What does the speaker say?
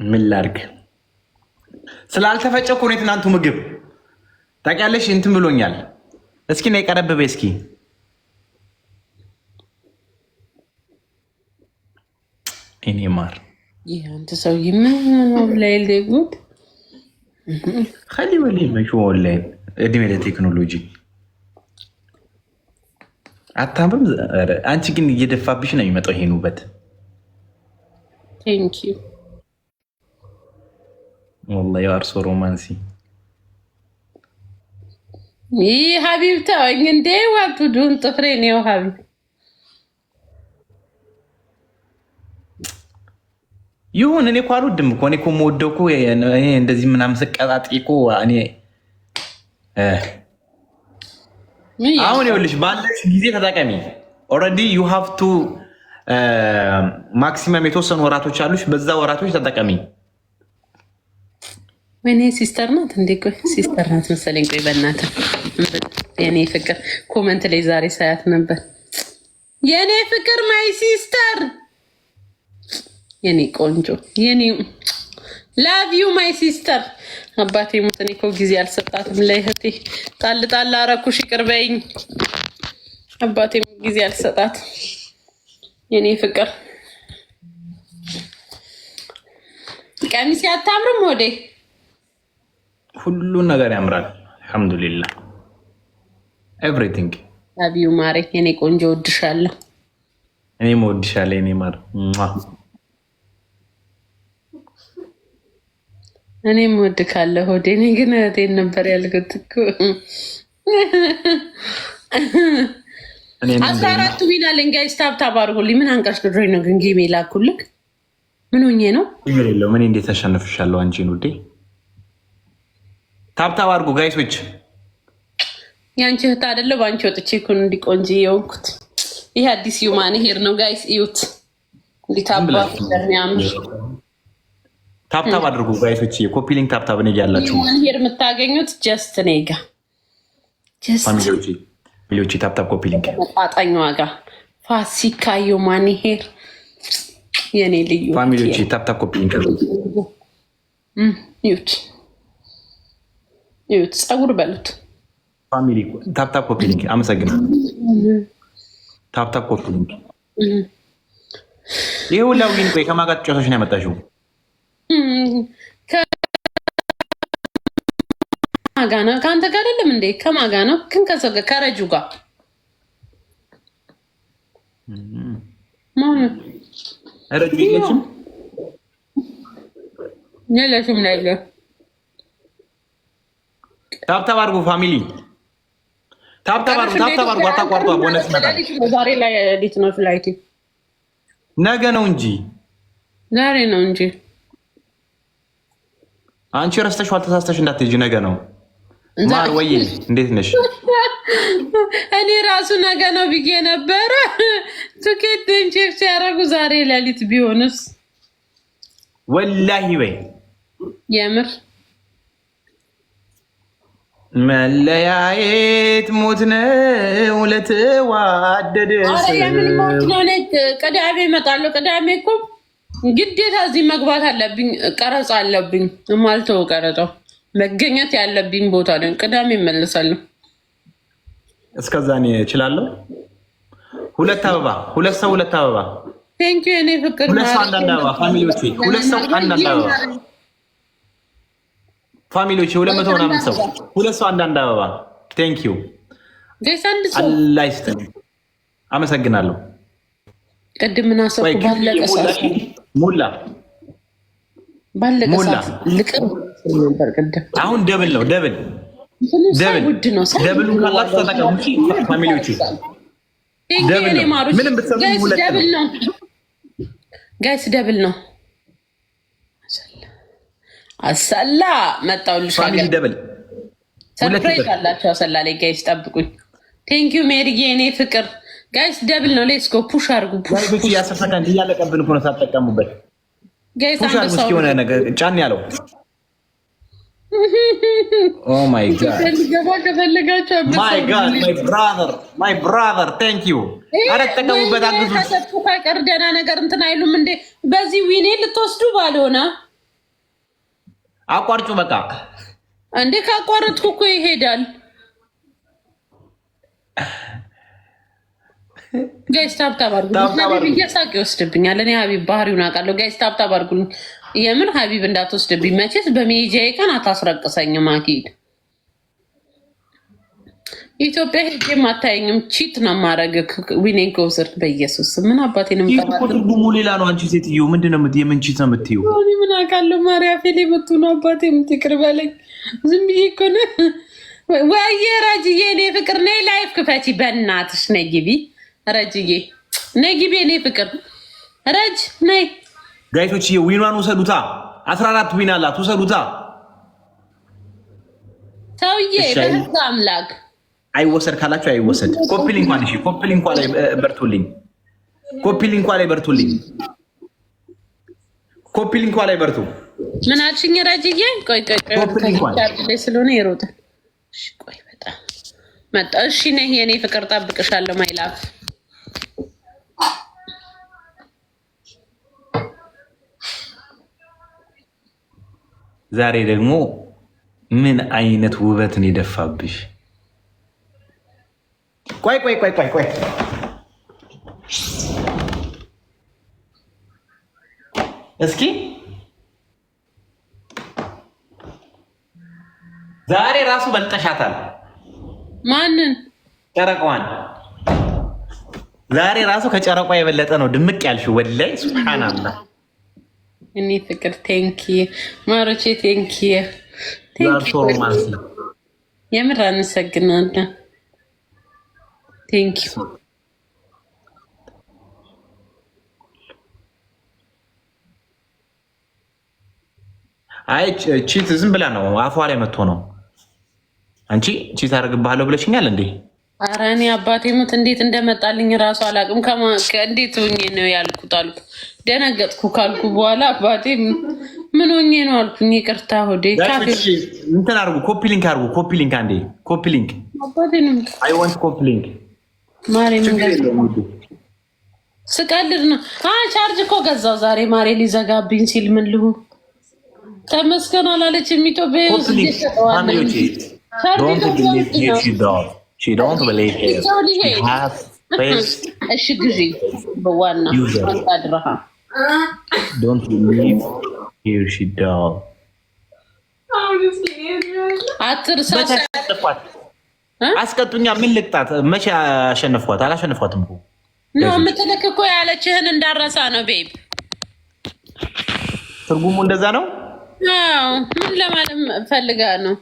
ምን ላድርግ? ስላልተፈጨ እኮ ነው የትናንቱ ምግብ ታውቂያለሽ። እንትን ብሎኛል። እስኪ ነይ ቀረብ በይ እስኪ። እኔ ማር ይሄ አንተ ሰውዬ ምን ነው ላይ ለጉድ خلي ولي مشو ኦንላይን እድሜ ለቴክኖሎጂ አታምርም። አንቺ ግን እየደፋብሽ ነው የሚመጣው ይሄን ውበት። ቴንክ ዩ والله you are so romancy. ይሄ ሀቢብታ እንዴ ዋቱ ዱን ጥፍሬ ነው ሀቢብ ይሁን። እኔ እኮ አልወድም እኮ እኔ እኮ የምወደው እኮ እኔ እንደዚህ ምናምን ስቀጣጥቂ እኮ እኔ አሁን ይኸውልሽ ባለሽ ጊዜ ተጠቀሚ። ኦልሬዲ ዩ ሃቭ ቱ ማክሲመም የተወሰኑ ወራቶች አሉሽ። በዛ ወራቶች ተጠቀሚ። ወይኔ ሲስተር ናት እንዴ? ቆይ ሲስተር ናት መሰለኝ። ቆይ በእናትህ የኔ ፍቅር ኮመንት ላይ ዛሬ ሳያት ነበር። የኔ ፍቅር ማይ ሲስተር የኔ ቆንጆ የኔ ላቭ ዩ ማይ ሲስተር። አባቴ ሞት እኔ እኮ ጊዜ አልሰጣትም ለእህቴ። ጣል ጣል አረኩሽ ይቅር በይኝ። አባቴ ጊዜ አልሰጣት የኔ ፍቅር። ቀሚስ ያታምርም ወዴ ሁሉ ነገር ያምራል። አልሐምዱሊላህ ኤቭሪቲንግ። ላቭ ዩ ማሬ የኔ ቆንጆ ወድሻለሁ። እኔም ወድሻለሁ የኔ ማር። እኔም ወድካለሁ ሆዴ። እኔ ግን እህቴን ነበር ያልኩት እኮ። 14 ዊና ለንጋይስ ታብታብ አድርጎልኝ። ምን አንቀሽ ድሮኝ ነው ግን ጌሜ ላኩልክ? ምን ሆኜ ነው? ችግር የለውም። እኔ እንዴት አሸንፍሻለሁ አንቺን ውዴ። ታብታብ አድርጉ ጋይሶች። ያንቺ እህት አይደለ ባንቺ ወጥቼ እኮ እንዲቆንጂ የሆንኩት። ይሄ አዲስ ዩማን ሄር ነው ጋይስ እዩት። እንዲታባ ያምር። ታብታብ አድርጉ ጋይሶች። ኮፒ ሊንክ ታብታብ ነው ያላችሁ። ዩማን ሄር የምታገኙት ጀስት ኔጋ ፋሚሊዎቼ ሚሊዮቼ ታብታብ ኮፒ ሊንክ አጣኝ ዋጋ ፋሲካ ዩማን ሄር የኔ ልዩ ፋሚሊዎቼ ታብታብ ኮፒ ሊንክ ዩት ዩት ጸጉር በሉት ፋሚሊ ታብታብ ኮፒ ሊንክ። አመሰግናለሁ። ታብታብ ኮፒ ሊንክ። ይሄ ሁላ ዊን ቆይ ከማጋጥ ጨቶች ነው ያመጣሽው? ከማጋ ነው ከአንተ ጋር አይደለም እንዴ? ከማጋ ነው ግን ከሰው ጋር ከረጁ ጋር ማን ረጁ የለችም ላይ ታብታብ አድርጉ ፋሚሊ። ታብታብ አድርጉ። ታብታብ አድርጉ። አታቋርጧ። ቦነስ ይመጣል። ዛሬ ላይ ኤዲት ነው ፍላይት ነገ ነው እንጂ ዛሬ ነው እንጂ አንቺ ረስተሽው አልተሳስተሽ እንዳትሄጂ። ነገ ነው ማር ወይ እንዴት ነሽ? እኔ ራሱ ነገ ነው ብዬ ነበረ። ትኬት ቼክ ሲያደርጉ ዛሬ ሌሊት ቢሆንስ ወላሂ በይ የምር መለያየት ሞት ነው ለተዋደደ ሰው። የምን ሞት ነው? ቅዳሜ እመጣለሁ። ቅዳሜ እኮ ግዴታ እዚህ መግባት አለብኝ። ቀረጻ አለብኝ። ማልተው ቀረጻው መገኘት ያለብኝ ቦታ ነው። ቅዳሜ እመለሳለሁ። እስከዛ እኔ እችላለሁ። ሁለት አበባ ሁለት ሰው ሁለት አበባ። ቴንክ ዩ እኔ ፍቅር። ሁለት ሰው አንዳንድ አበባ ፋሚሊዎቼ። ሁለት ሰው አንዳንድ አበባ ፋሚሊዎቼ። 200 ምናምን ሰው ሁለት ሰው አንዳንድ አበባ። ቴንክ ዩ አላህ ይስጥልኝ። አመሰግናለሁ። ቅድም ምን አሰብኩ? ባለቀ ሰዓት ሙላ ባለቀ ሰዓት ልቅም ነበር። ቅድም አሁን ደብል ነው። ደብል ውድ ነው። ደብል ካላችሁ ተጠቀሙ ፋሚሊዎቼ። ደብል ነው። ምንም ብትሰሩ ሁለት ደብል ነው ጋይስ፣ ደብል ነው። አሰላ መጣውልሽ ፋሚሊ ደብል ሰርፕራይዝ አላችሁ። አሰላ ላይ ጋይስ ጠብቁኝ። ቴንክ ዩ ሜሪዬ እኔ ፍቅር። ጋይስ ደብል ነው። ሌትስ ጎ ፑሽ አድርጉ። ፑሽ ያሰፈካን እያለቀብን እኮ ነው ሳትጠቀሙበት። ጋይስ ፑሽ አድርጉ እስኪ የሆነ ነገር ጫን ያለው። ኦ ማይ ጋድ ከፈለጋችሁ ማይ ብራዘር ቴንክ ዩ። ኧረ ተጠቀሙበት፣ አግዙ። ከሰጡ ካቀር ደህና ነገር እንትን አይሉም እንዴ? በዚህ ዊኔ ልትወስዱ ባልሆነ አቋርጩ በቃ እንዴ ካቋረጥኩ እኮ ይሄዳል። ጋይስ ታብታብ አድርጉልኝ። እየሳቅ ይወስድብኛል። እኔ ሀቢብ ባህሪውን አውቃለሁ። ጋይስ ታብታብ አድርጉልኝ። የምን ሀቢብ እንዳትወስድብኝ መቼስ በሜጃዬ ቀን አታስረቅሰኝም። አኪድ ኢትዮጵያ ሄጄም አታየኝም። ቺት ነው የማደርግ። ዊኔን ከውስር በኢየሱስ ምን አባቴን ትርጉሙ ሌላ ነው። አንቺ ሴትዮ ምንድን ነው የምን ቺት ነው የምትይው? ምን አውቃለሁ። ማርያ ፌሌ መቱ ነው አባቴ የምትቅር በለኝ። ዝም ብዬ እኮ ነው። ወይዬ ረጅዬ እኔ ፍቅር ነይ ላይፍ ክፈቺ በእናትሽ ነይ ግቢ። ረጅዬ ነይ ግቢ እኔ ፍቅር ረጅ ነይ። ጋይቶች ዊኗን ውሰዱታ። 14 ዊን አላት ውሰዱታ። ሰውዬ በህግ አምላክ አይወሰድ ካላችሁ አይወሰድ። ኮፒ ሊንኳን እሺ፣ ኮፒ ሊንኳ ላይ በርቱልኝ። ኮፒ ሊንኳ ላይ በርቱልኝ። ኮፒ ሊንኳ ላይ በርቱ። ምን አልሽኝ ረጅዬ? ቆይ ቆይ ስለሆነ ይሮጣል። እሺ ቆይ በጣም መጣ። እሺ ነይ የኔ ፍቅር ጠብቅሻለሁ። ማይላፍ ዛሬ ደግሞ ምን አይነት ውበትን የደፋብሽ። ቆይ ቆይ ቆይ ቆይ ቆይ እስኪ ዛሬ ራሱ በልጠሻታል። ማንን? ጨረቃዋን። ዛሬ ራሱ ከጨረቋ የበለጠ ነው ድምቅ ያልሽው። ወላይ ሱብሃንአላህ። እኔ ፍቅር ቴንኪ ማሮቼ ቴንኪ የምር አመሰግናለሁ። ቴንኪ አይ ቺት ዝም ብላ ነው አፏ ላይ መጥቶ ነው። አንቺ ቺት አደርግብሃለሁ ብለሽኛል እንዴ? ኧረ እኔ አባቴ ሙት እንዴት እንደመጣልኝ እራሱ አላውቅም። እንዴት ሆኜ ነው ያልኩት አልኩ። ደነገጥኩ ካልኩ በኋላ አባቴ ምን ሆኜ ነው አልኩኝ። ይቅርታ ሆዴ ካፌ እንትን አድርጉ። ኮፒ ሊንክ አድርጉ። ኮፒ ሊንክ አንዴ ኮፒ ሊንክ አባቴ ነው። አይ ዋንት ኮፒ ሊንክ ማሬ ምን ስቀልድ ነው። ቻርጅ እኮ ገዛው ዛሬ ማሬ ሊዘጋብኝ ሲል ምን ልሁን ተመስገን አላለችም። ኢትዮጵያ ውስጥ she don't believe it. She has face. እሺ ግዢ በዋና አድራሃ don't believe here she does. አትርሳ አስቀጡኛ። ምን ልቅጣት? መቼ አሸነፍኳት? አላሸነፍኳትም እኮ ነው የምትልክ እኮ ያለችህን እንዳረሳ ነው ቤብ። ትርጉሙ እንደዛ ነው። አዎ ምን ለማለት ፈልጋ ነው?